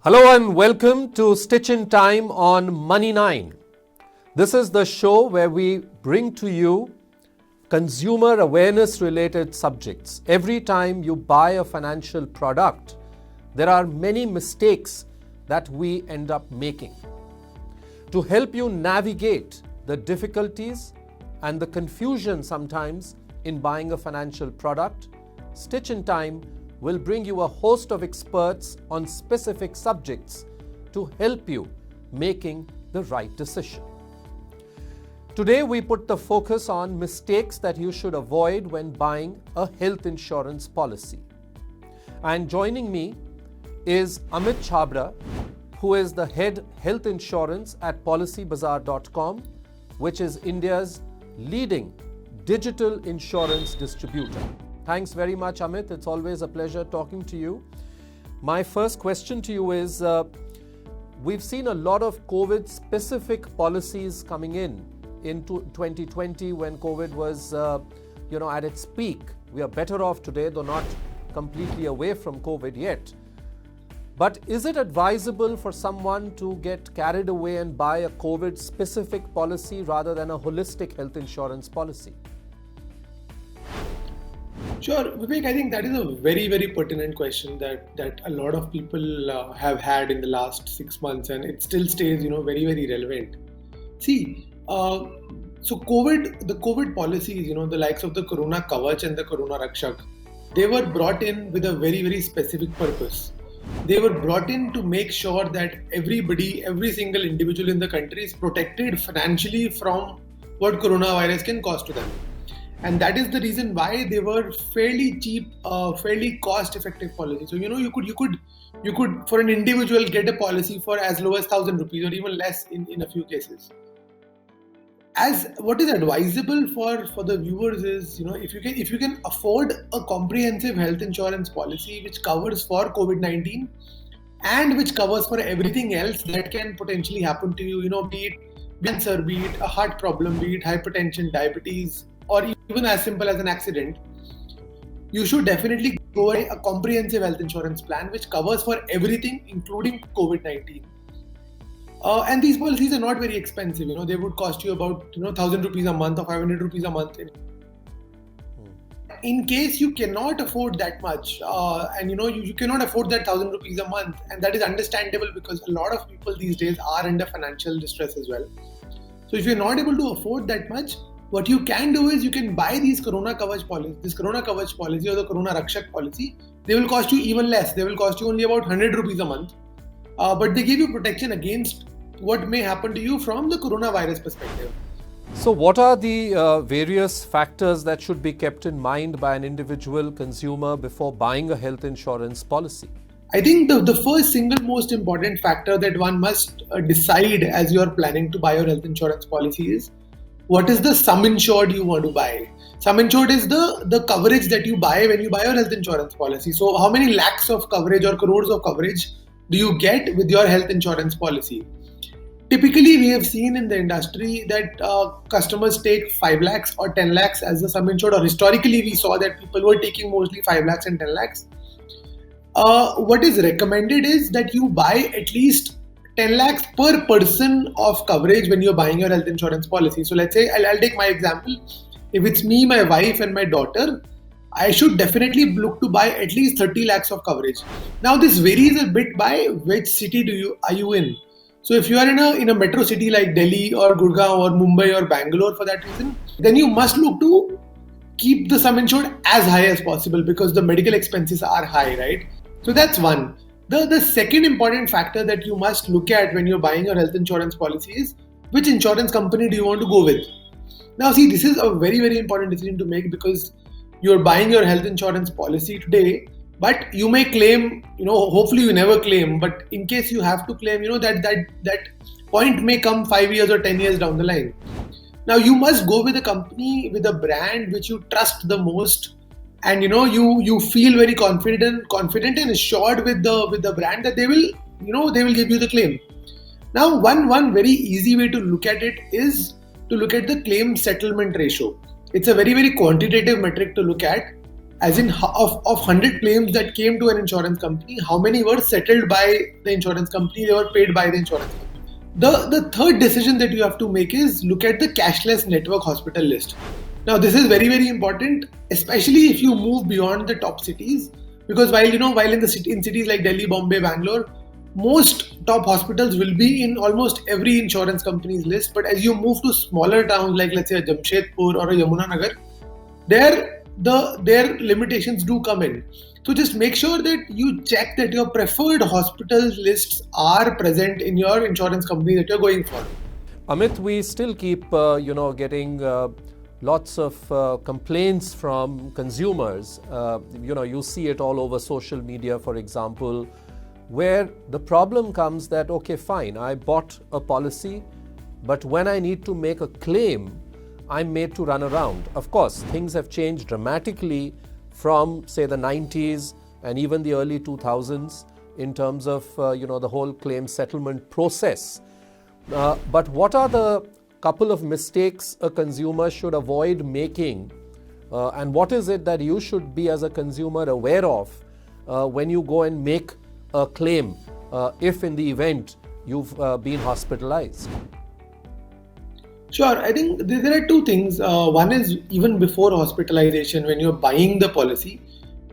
Hello and welcome to Stitch in Time on Money9. This is the show where we bring to you consumer awareness related subjects. Every time you buy a financial product, there are many mistakes that we end up making. To help you navigate the difficulties and the confusion sometimes in buying a financial product, Stitch in Time will bring you a host of experts on specific subjects to help you making the right decision. Today we put the focus on mistakes that you should avoid when buying a health insurance policy. And joining me is Amit Chhabra, who is the head health insurance at policybazaar.com, which is India's leading digital insurance distributor. Thanks very much, Amit. It's always a pleasure talking to you. My first question to you is, we've seen a lot of COVID-specific policies coming in 2020 when COVID was at its peak. We are better off today, though not completely away from COVID yet. But is it advisable for someone to get carried away and buy a COVID-specific policy rather than a holistic health insurance policy? Sure, Vivek, I think that is a very, very pertinent question that a lot of people have had in the last 6 months, and it still stays, very, very relevant. See, the COVID policies, the likes of the Corona Kavach and the Corona Rakshak, they were brought in with a very, very specific purpose. They were brought in to make sure that every single individual in the country is protected financially from what coronavirus can cause to them. And that is the reason why they were fairly cheap, fairly cost-effective policies. So you could for an individual get a policy for as low as 1,000 rupees or even less in a few cases. As what is advisable for the viewers is, if you can afford a comprehensive health insurance policy which covers for COVID-19 and which covers for everything else that can potentially happen to you, be it cancer, be it a heart problem, be it hypertension, diabetes, or even as simple as an accident, you should definitely go a comprehensive health insurance plan which covers for everything, including COVID-19. And these policies are not very expensive. They would cost you about 1,000 rupees a month or 500 rupees a month. In case you cannot afford that much, and you cannot afford that 1,000 rupees a month, and that is understandable because a lot of people these days are under financial distress as well. So if you're not able to afford that much, what you can do is you can buy these Corona Kavach policy or the Corona Rakshak policy. They will cost you even less. They will cost you only about 100 rupees a month. But they give you protection against what may happen to you from the coronavirus perspective. So what are the various factors that should be kept in mind by an individual consumer before buying a health insurance policy? I think the first single most important factor that one must decide as you are planning to buy your health insurance policy is, what is the sum insured you want to buy? Sum insured is the coverage that you buy when you buy your health insurance policy. So how many lakhs of coverage or crores of coverage do you get with your health insurance policy? Typically, we have seen in the industry that customers take 5 lakhs or 10 lakhs as the sum insured, or historically we saw that people were taking mostly 5 lakhs and 10 lakhs. What is recommended is that you buy at least 10 lakhs per person of coverage when you're buying your health insurance policy. So let's say, I'll take my example. If it's me, my wife and my daughter, I should definitely look to buy at least 30 lakhs of coverage. Now this varies a bit by which city are you in. So if you are in a metro city like Delhi or Gurgaon or Mumbai or Bangalore for that reason, then you must look to keep the sum insured as high as possible because the medical expenses are high, right? So that's one. The second important factor that you must look at when you're buying your health insurance policy is, which insurance company do you want to go with? Now see, this is a very, very important decision to make because you're buying your health insurance policy today, but you may claim, hopefully you never claim, but in case you have to claim, that point may come 5 years or 10 years down the line. Now you must go with a company, with a brand which you trust the most, and you feel very confident and assured with the brand that they will give you the claim. Now one very easy way to look at it is to look at the claim settlement ratio. It's a very, very quantitative metric to look at, As in, of 100 claims that came to an insurance company, how many were settled by the insurance company, they were paid by the insurance company. The third decision that you have to make is look at the cashless network hospital list. Now, this is very, very important, especially if you move beyond the top cities, because while in cities like Delhi, Bombay, Bangalore, most top hospitals will be in almost every insurance company's list. But as you move to smaller towns like, let's say, a Jamshedpur or a Yamunanagar, their limitations do come in. So just make sure that you check that your preferred hospitals lists are present in your insurance company that you're going for. Amit, we still keep getting lots of complaints from consumers. You see it all over social media, for example, where the problem comes that, okay, fine, I bought a policy, but when I need to make a claim, I'm made to run around. Of course, things have changed dramatically from, say, the 90s and even the early 2000s in terms of, the whole claim settlement process. But what are the couple of mistakes a consumer should avoid making? And what is it that you should be, as a consumer, aware of when you go and make a claim, if in the event you've been hospitalized? Sure. I think there are two things. One is, even before hospitalization, when you're buying the policy,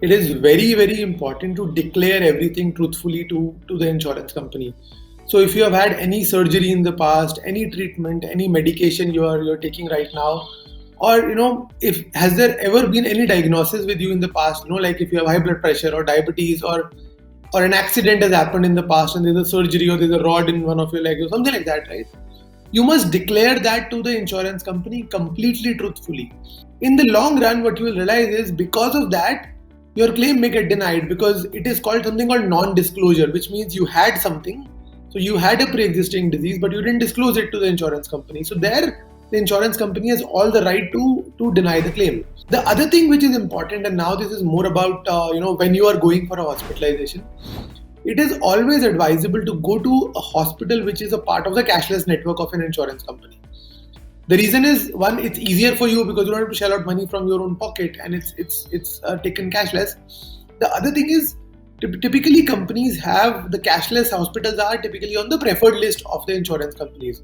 it is very, very important to declare everything truthfully to the insurance company. So if you have had any surgery in the past, any treatment, any medication you're taking right now, or if has there ever been any diagnosis with you in the past, like if you have high blood pressure or diabetes, or an accident has happened in the past and there's a surgery or there's a rod in one of your legs or something like that, right? You must declare that to the insurance company completely truthfully. In the long run, what you will realize is, because of that, your claim may get denied, because it is called something called non-disclosure, which means you had something. So you had a pre-existing disease, but you didn't disclose it to the insurance company. So there, the insurance company has all the right to deny the claim. The other thing which is important, and now this is more about when you are going for a hospitalization, it is always advisable to go to a hospital which is a part of the cashless network of an insurance company. The reason is, one, it's easier for you because you don't have to shell out money from your own pocket, and it's taken cashless. The other thing is, typically companies have, the cashless hospitals are typically on the preferred list of the insurance companies,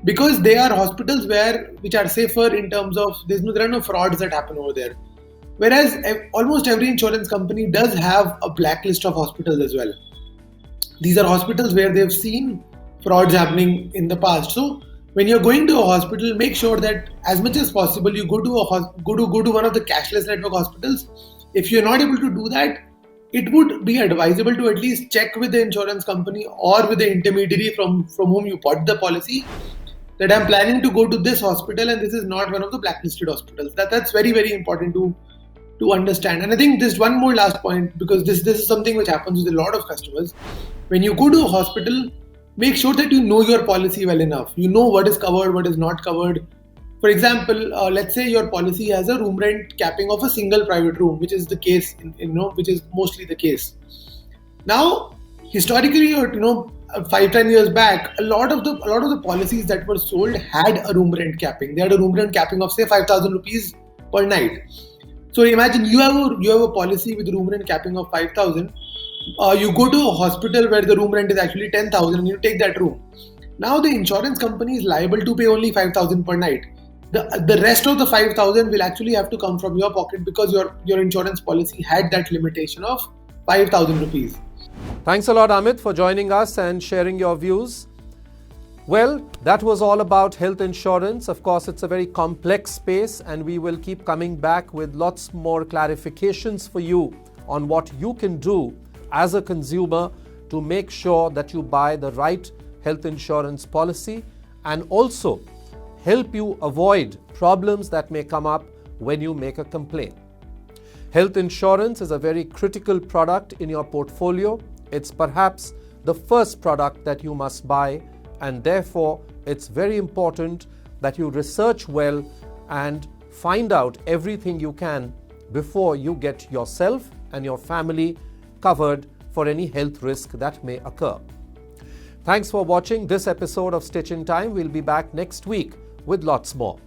because they are hospitals which are safer in terms of there are no frauds that happen over there. Whereas almost every insurance company does have a blacklist of hospitals as well. These are hospitals where they've seen frauds happening in the past. So when you're going to a hospital, make sure that as much as possible you go to one of the cashless network hospitals. If you're not able to do that, it would be advisable to at least check with the insurance company or with the intermediary from whom you bought the policy, that I'm planning to go to this hospital and this is not one of the blacklisted hospitals. That's very, very important to understand. And I think just one more last point, because this is something which happens with a lot of customers. When you go to a hospital, make sure that you know your policy well enough. You know what is covered, what is not covered. For example, let's say your policy has a room rent capping of a single private room, which is the case, which is mostly the case. Now, historically, 5-10 years back, a lot of the policies that were sold had a room rent capping. They had a room rent capping of, say, 5,000 rupees per night. So imagine you have a policy with room rent capping of 5,000. You go to a hospital where the room rent is actually 10,000 and you take that room. Now the insurance company is liable to pay only 5,000 per night. The rest of the 5,000 will actually have to come from your pocket, because your insurance policy had that limitation of 5,000 rupees. Thanks a lot, Amit, for joining us and sharing your views. Well, that was all about health insurance. Of course, it's a very complex space, and we will keep coming back with lots more clarifications for you on what you can do as a consumer to make sure that you buy the right health insurance policy, and also help you avoid problems that may come up when you make a complaint. Health insurance is a very critical product in your portfolio. It's perhaps the first product that you must buy, and therefore it's very important that you research well and find out everything you can before you get yourself and your family covered for any health risk that may occur. Thanks for watching this episode of Stitch in Time. We'll be back next week with lots more.